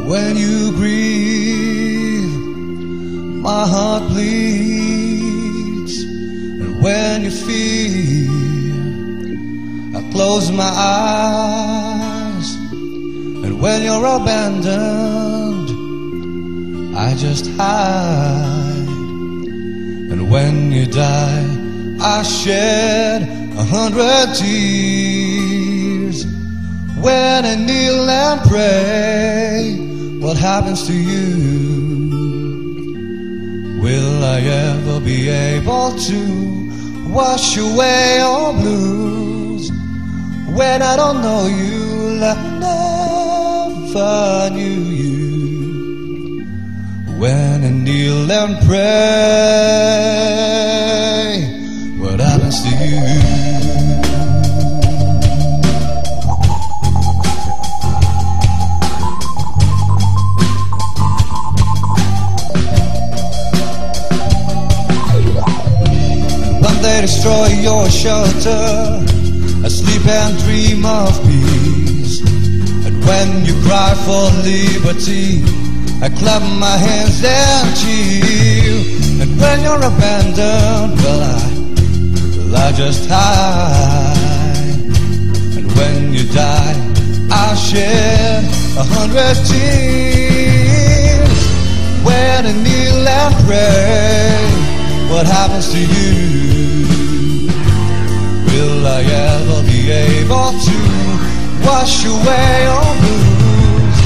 When you breathe, my heart bleeds. And when you feel, I close my eyes. And when you're abandoned, I just hide. And when you die, I shed 100 tears. When I kneel and pray, what happens to you? Will I ever be able to wash away your blues? When I don't know you, like I never knew you. When I kneel and pray, what happens to you? They destroy your shelter, I sleep and dream of peace. And when you cry for liberty, I clap my hands and cheer. And when you're abandoned, well I just hide. And when you die, I shed 100 tears. When I kneel and pray, what happens to you? Will I ever be able to wash away your blues?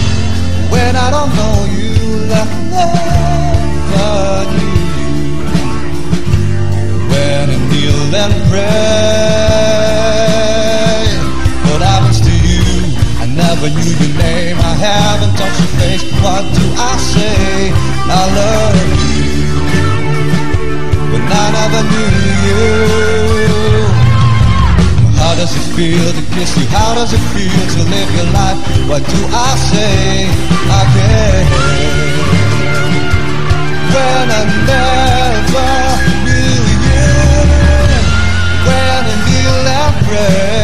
When I don't know you, like I never knew you. When I kneel and pray, what happens to you? I never knew your name, I haven't touched your face. What do I say? I love you, but I never knew you. How does it feel to kiss you? How does it feel to live your life? What do I say? I can't. When I never knew you. When I kneel and pray,